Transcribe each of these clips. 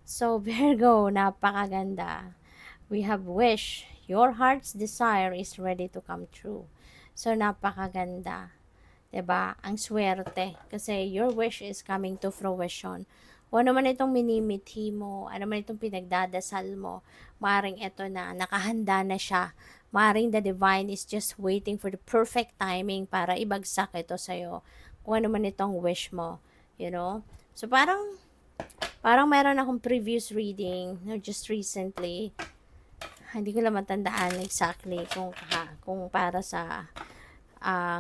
So, Virgo, napakaganda. We have wish. Your heart's desire is ready to come true. So, napakaganda. 'Di ba? Ang swerte. Kasi your wish is coming to fruition. Kung ano man itong minimithi mo, ano man itong pinagdadasal mo, maring ito na, nakahanda na siya. Maring the divine is just waiting for the perfect timing para ibagsak ito sa'yo. Kung ano man itong wish mo. You know? So, parang meron akong previous reading, no, just recently. Hindi ko lang matandaan exactly kung para sa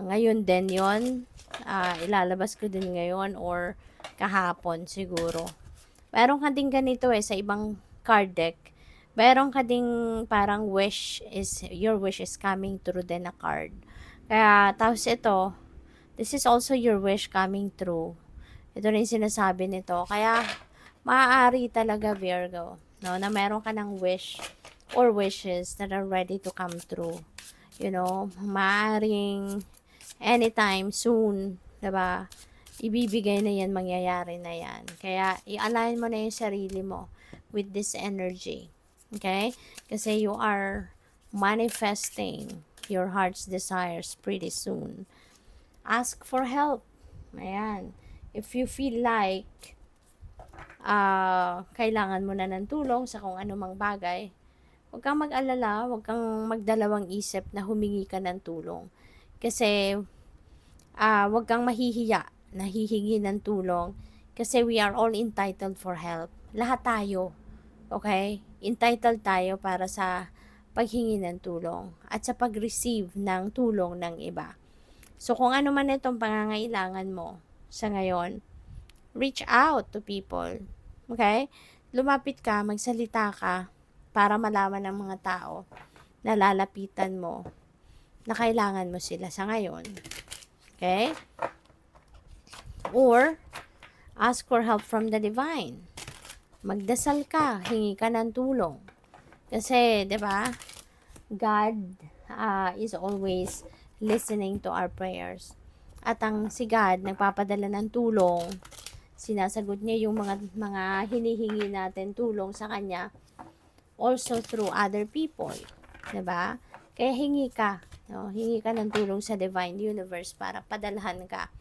ngayon din yon, ilalabas ko din ngayon or kahapon siguro. Meron ka din ganito sa ibang card deck. Meron ka ding parang your wish is coming through din na card. Kaya, tapos ito, this is also your wish coming true. Ito rin sinasabi nito. Kaya, maaari talaga Virgo, no, na meron ka ng wish or wishes that are ready to come true. You know, maaring anytime soon, 'di ba? Ibibigay na 'yan, mangyayari na 'yan. Kaya i-align mo na 'yung sarili mo with this energy. Okay? Kasi you are manifesting your heart's desires pretty soon. Ask for help. Ayan. If you feel like kailangan mo na ng tulong sa kung anumang bagay, huwag kang mag-alala, huwag kang magdalawang isip na humingi ka ng tulong. Kasi, huwag kang mahihiya na hihingi ng tulong. Kasi we are all entitled for help. Lahat tayo. Okay? Entitled tayo para sa paghingi ng tulong at sa pag-receive ng tulong ng iba. So, kung ano man itong pangangailangan mo sa ngayon, reach out to people. Okay? Lumapit ka, magsalita ka para malaman ng mga tao na lalapitan mo na kailangan mo sila sa ngayon. Okay? Or, ask for help from the divine. Magdasal ka, hingi ka ng tulong. Kasi, 'di ba? God is always listening to our prayers. At si God, nagpapadala ng tulong. Sinasagot niya yung mga hinihingi natin tulong sa Kanya also through other people. 'Di ba? Kaya hingi ka. No? Hingi ka ng tulong sa divine universe para padalhan ka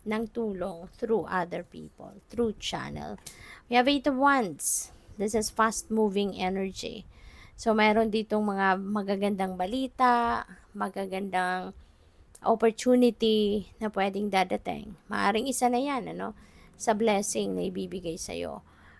ng tulong through other people, through channel. We have 8 of Wands. This is fast-moving energy. So, mayroon ditong mga magagandang balita, magagandang opportunity na pwedeng dadating. Maaring isa na yan, sa blessing na ibibigay sa'yo.